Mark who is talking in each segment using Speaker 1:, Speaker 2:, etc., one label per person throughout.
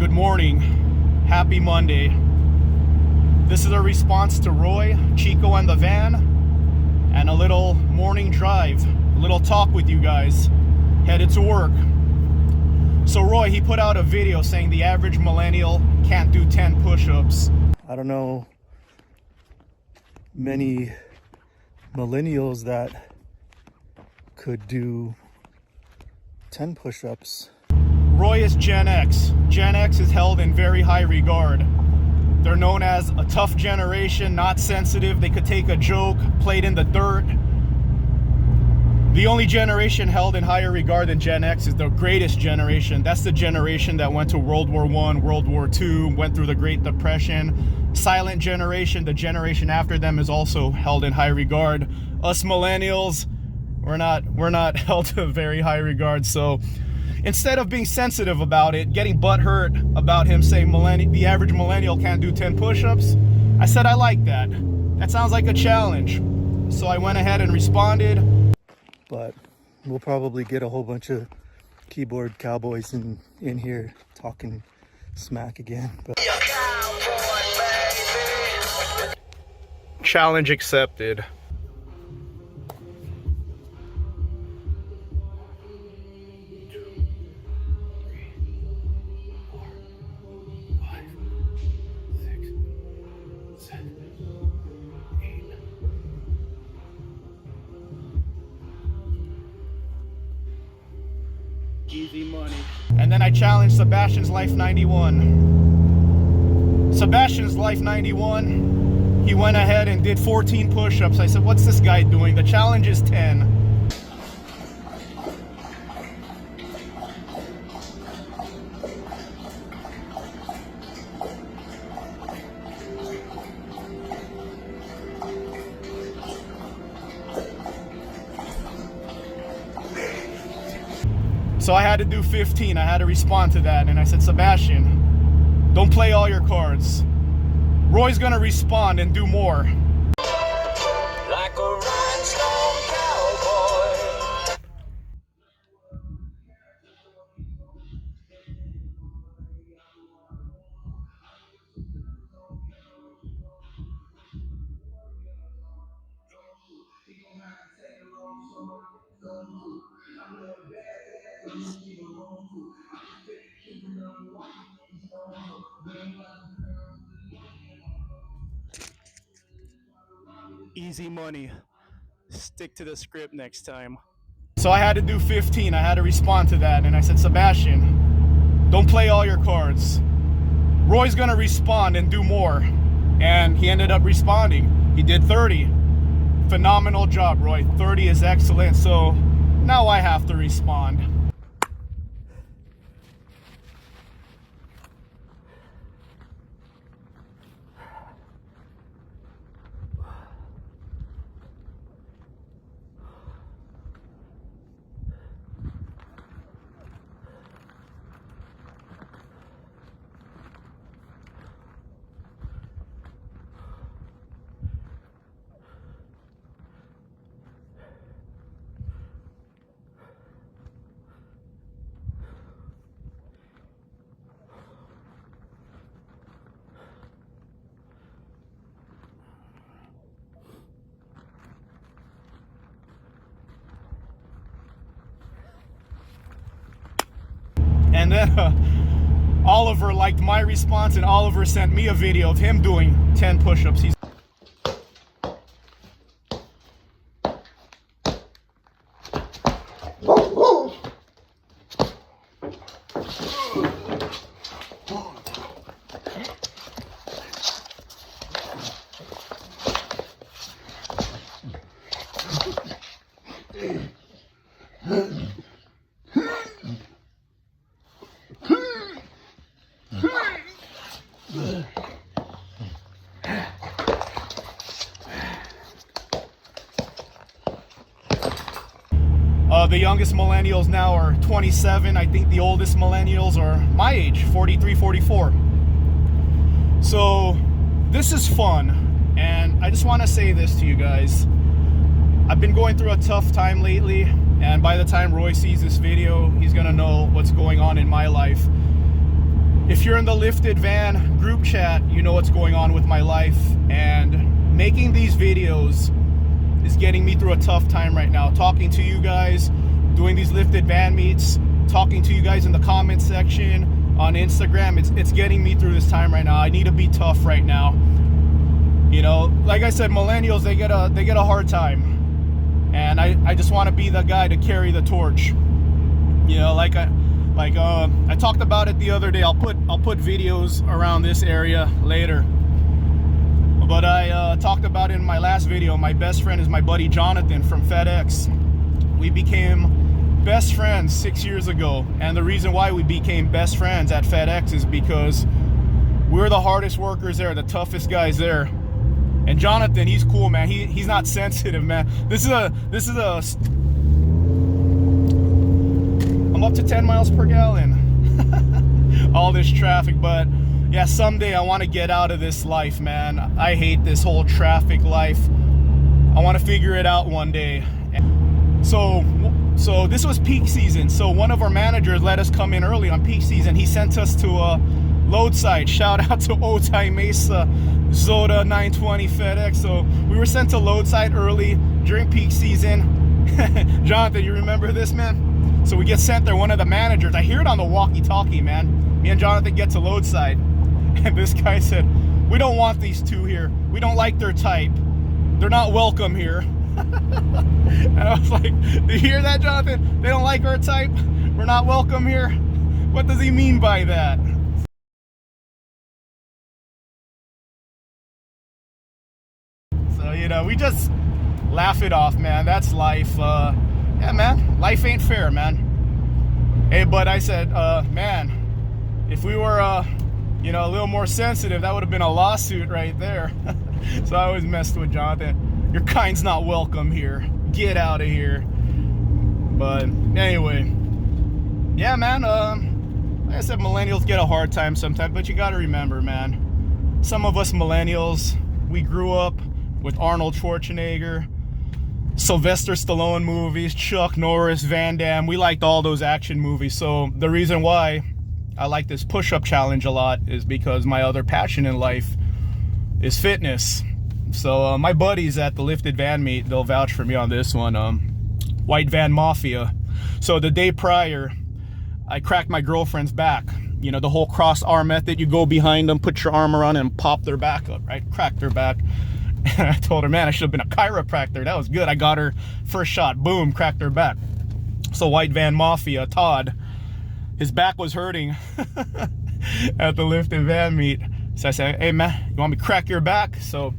Speaker 1: Good morning. Happy Monday. This is a response to Roy, Chico, and the van, and a little morning drive, a little talk with you guys, headed to work. So Roy, he put out a video saying the average millennial can't do 10 push-ups. I don't know many millennials that could do 10 push-ups. Roy is Gen X. Gen X is held in very high regard. They're known as a tough generation, not sensitive. They could take a joke, played in the dirt. The only generation held in higher regard than Gen X is the greatest generation. That's the generation that went to World War I, World War II, went through the Great Depression. Silent generation, the generation after them, is also held in high regard. Us millennials, we're not held to very high regard. So instead of being sensitive about it, getting butthurt about him saying the average millennial can't do 10 push-ups, I said I like that. That sounds like a challenge. So I went ahead and responded. But we'll probably get a whole bunch of keyboard cowboys in here talking smack again. But challenge accepted. Easy money. And then I challenged Sebastian's Life 91. Sebastian's Life 91, he went ahead and did 14 push-ups. I said, what's this guy doing? The challenge is 10. So I had to do 15. I had to respond to that. And I said, Sebastian, don't play all your cards. Roy's gonna respond and do more. Like a rhinestone cowboy. Easy money. Stick to the script next time. So I had to do 15. I had to respond to that. And I said, Sebastian, don't play all your cards. Roy's gonna respond and do more. And he ended up responding. He did 30. Phenomenal job, Roy. 30 is excellent. So now I have to respond. And then Oliver liked my response, and Oliver sent me a video of him doing 10 push-ups. The youngest millennials now are 27. I think the oldest millennials are my age, 43, 44. So this is fun, and I just want to say this to you guys. I've been going through a tough time lately, and by the time Roy sees this video, he's gonna know what's going on in my life. If you're in the lifted van group chat, you know what's going on with my life, and making these videos is getting me through a tough time right now. Talking to you guys, doing these lifted van meets, talking to you guys in the comment section on Instagram, it's getting me through this time right now. I need to be tough right now. You know, like I said, millennials, they get a hard time, and I just want to be the guy to carry the torch. You know, like I talked about it the other day. I'll put videos around this area later. But I talked about it in my last video. My best friend is my buddy Jonathan from FedEx. We became best friends 6 years ago, and the reason why we became best friends at FedEx is because we're the hardest workers there, the toughest guys there. And Jonathan, he's cool, man. He's not sensitive, man. This is a I'm up to 10 miles per gallon. All this traffic, but yeah, someday I want to get out of this life, man. I hate this whole traffic life. I want to figure it out one day. So this was peak season. So one of our managers let us come in early on peak season. He sent us to a load site. Shout out to Otay Mesa, Zoda 920 FedEx. So we were sent to load site early during peak season. Jonathan, you remember this, man? So we get sent there. One of the managers, I hear it on the walkie-talkie, man. Me and Jonathan get to load site, and this guy said, "We don't want these two here. We don't like their type. They're not welcome here." And I was like, "Do you hear that, Jonathan? They don't like our type. We're not welcome here." What does he mean by that? So, you know, we just laugh it off, man. That's life. Yeah, man, life ain't fair, man. Hey, but I said, man, if we were, you know, a little more sensitive, that would have been a lawsuit right there. So I always messed with Jonathan. Your kind's not welcome here. Get out of here. But anyway, yeah, man, like I said, millennials get a hard time sometimes, but you got to remember, man, some of us millennials, we grew up with Arnold Schwarzenegger, Sylvester Stallone movies, Chuck Norris, Van Damme. We liked all those action movies. So the reason why I like this push-up challenge a lot is because my other passion in life is fitness. So my buddies at the lifted van meet, they'll vouch for me on this one. White Van Mafia. So the day prior, I cracked my girlfriend's back. You know, the whole cross arm method. You go behind them, put your arm around and pop their back up, right? Cracked her back. And I told her, man, I should have been a chiropractor. That was good. I got her first shot. Boom, cracked her back. So White Van Mafia, Todd, his back was hurting at the lifted van meet. So I said, hey, man, you want me to crack your back? So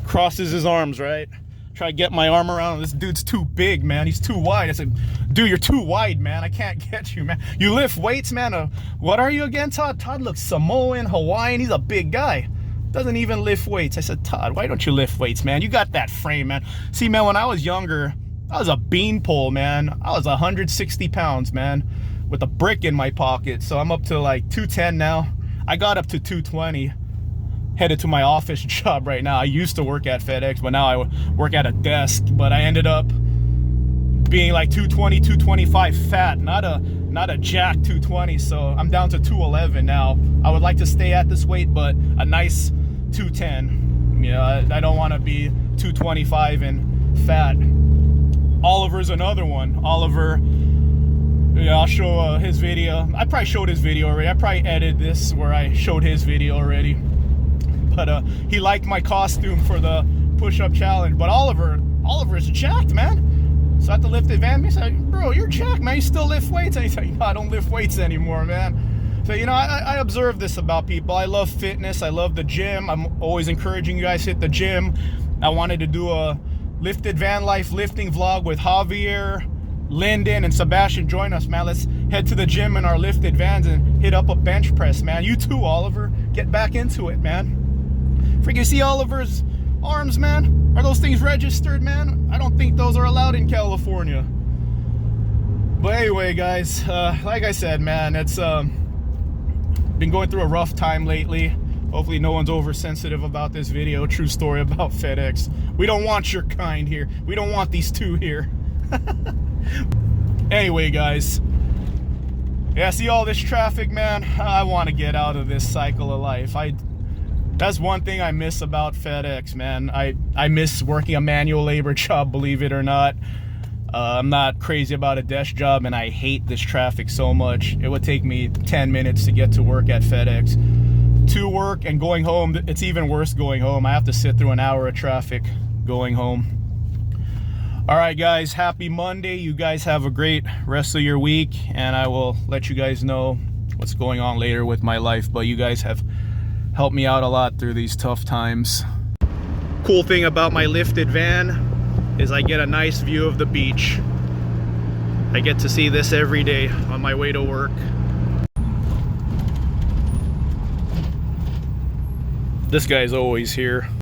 Speaker 1: crosses his arms, right? Try to get my arm around. This dude's too big, man. He's too wide. I said, dude, you're too wide, man. I can't get you, man. You lift weights, man. What are you again, Todd? Todd looks Samoan, Hawaiian. He's a big guy. Doesn't even lift weights. I said, Todd, why don't you lift weights, man? You got that frame, man. See, man, when I was younger, I was a beanpole, man. I was 160 pounds, man, with a brick in my pocket. So I'm up to like 210 now. I got up to 220. Headed to my office job right now. I used to work at FedEx, but now I work at a desk. But I ended up being like 220, 225 fat, not a jack 220. So I'm down to 211 now. I would like to stay at this weight, but a nice 210. You know, I don't want to be 225 and fat. Oliver's another one. Oliver, yeah, I'll show his video. I probably showed his video already. I probably edited this where I showed his video already. But he liked my costume for the push-up challenge. But Oliver's jacked, man. So at the lifted van, he said, bro, you're jacked, man. You still lift weights? And he said, no, I don't lift weights anymore, man. So, you know, I observe this about people. I love fitness. I love the gym. I'm always encouraging you guys to hit the gym. I wanted to do a lifted van life lifting vlog with Javier, Lyndon, and Sebastian. Join us, man. Let's head to the gym in our lifted vans and hit up a bench press, man. You too, Oliver. Get back into it, man. Freaking see Oliver's arms, man? Are those things registered, man? I don't think those are allowed in California. But anyway, guys, like I said, man, it's been going through a rough time lately. Hopefully no one's oversensitive about this video. True story about FedEx. We don't want your kind here. We don't want these two here. Anyway, guys, Yeah, see all this traffic, man? I want to get out of this cycle of life. That's one thing I miss about FedEx, man. I miss working a manual labor job, believe it or not. I'm not crazy about a desk job, and I hate this traffic so much. It would take me 10 minutes to get to work at FedEx. To work and going home, it's even worse going home. I have to sit through an hour of traffic going home. All right, guys, happy Monday. You guys have a great rest of your week, and I will let you guys know what's going on later with my life. But you guys have helped me out a lot through these tough times. Cool thing about my lifted van is I get a nice view of the beach. I get to see this every day on my way to work. This guy's always here.